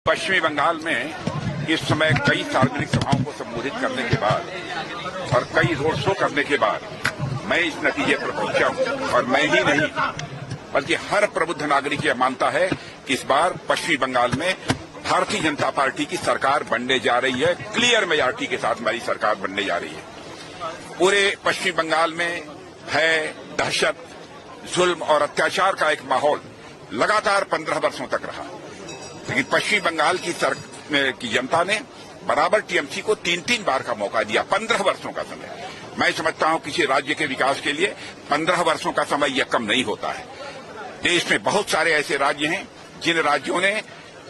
पश्चिमी बंगाल में इस समय कई सार्वजनिक सभाओं को संबोधित करने के बाद और कई रोड शो करने के बाद मैं इस नतीजे पर पहुंचा हूं। और मैं ही नहीं बल्कि हर प्रबुद्ध नागरिक यह मानता है कि इस बार पश्चिमी बंगाल में भारतीय जनता पार्टी की सरकार बनने जा रही है। क्लियर मेजॉरिटी के साथ हमारी सरकार बनने जा रही है। पूरे पश्चिमी बंगाल में भय, दहशत, जुल्म और अत्याचार का एक माहौल लगातार 15 वर्षों तक रहा। लेकिन पश्चिमी बंगाल की जनता ने बराबर टीएमसी को 3-3 बार का मौका दिया। 15 वर्षों का समय, मैं समझता हूं किसी राज्य के विकास के लिए 15 वर्षों का समय यह कम नहीं होता है। देश में बहुत सारे ऐसे राज्य हैं जिन राज्यों ने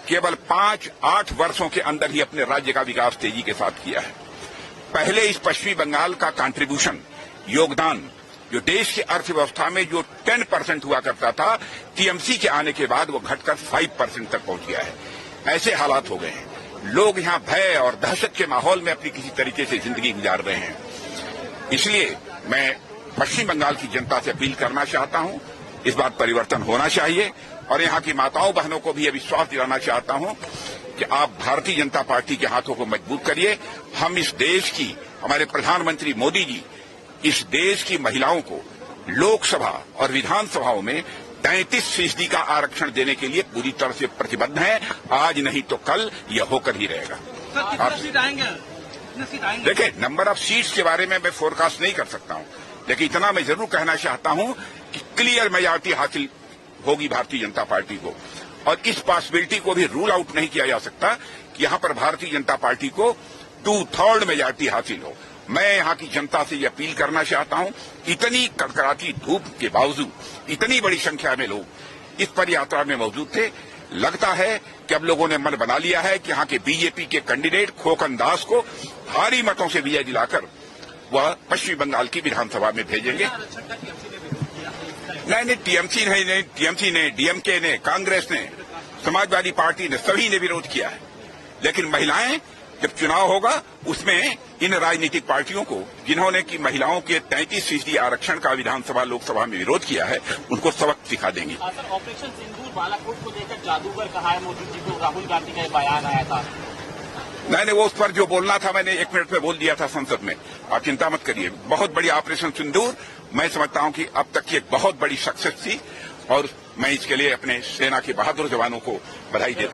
केवल 5-8 वर्षों के अंदर ही अपने राज्य का विकास तेजी के साथ किया है। पहले इस पश्चिमी बंगाल का कंट्रीब्यूशन, योगदान, जो देश की अर्थव्यवस्था में जो 10% हुआ करता था, टीएमसी के आने के बाद वो घटकर 5% तक पहुंच गया है। ऐसे हालात हो गए हैं। लोग यहां भय और दहशत के माहौल में अपनी किसी तरीके से जिंदगी गुजार रहे हैं। इसलिए मैं पश्चिम बंगाल की जनता से अपील करना चाहता हूं, इस बात परिवर्तन होना चाहिए। और यहां की माताओं बहनों को भी यह विश्वास दिलाना चाहता हूं कि आप भारतीय जनता पार्टी के हाथों को मजबूत करिए। हम इस देश की, हमारे प्रधानमंत्री मोदी जी इस देश की महिलाओं को लोकसभा और विधानसभाओं में 33% का आरक्षण देने के लिए पूरी तरह से प्रतिबद्ध हैं। आज नहीं तो कल यह होकर ही रहेगा। देखिए, नंबर ऑफ सीट्स के बारे में मैं फोरकास्ट नहीं कर सकता हूं, लेकिन इतना मैं जरूर कहना चाहता हूं कि क्लियर मेजॉरिटी हासिल होगी भारतीय जनता पार्टी को। और इस पॉसिबिलिटी को भी रूल आउट नहीं किया जा सकता कि यहां पर भारतीय जनता पार्टी को 2/3 मेजॉरिटी हासिल हो। मैं यहां की जनता से ये अपील करना चाहता हूं, इतनी कड़कड़ाती धूप के बावजूद इतनी बड़ी संख्या में लोग इस पदयात्रा में मौजूद थे। लगता है कि अब लोगों ने मन बना लिया है कि यहां के बीजेपी के कैंडिडेट खोकन दास को भारी मतों से विजय दिलाकर वह पश्चिमी बंगाल की विधानसभा में भेजेंगे। नहीं, टीएमसी ने, डीएमके ने, कांग्रेस ने, समाजवादी पार्टी ने, सभी ने विरोध किया है। लेकिन महिलाएं, जब चुनाव होगा उसमें इन राजनीतिक पार्टियों को, जिन्होंने की महिलाओं के 33% आरक्षण का विधानसभा लोकसभा में विरोध किया है, उनको सबक सिखा देंगी। ऑपरेशन सिंदूर बालाकोट को लेकर जादूगर कहा है मोदी जी को, राहुल गांधी का बयान आया था। मैंने वो उस पर जो बोलना था मैंने 1 मिनट में बोल दिया था संसद में। आप चिंता मत करिए। बहुत बड़ी ऑपरेशन सिंदूर मैं समझता हूं कि अब तक की एक बहुत बड़ी सक्सेस थी और मैं इसके लिए अपने सेना के बहादुर जवानों को बधाई देता हूं।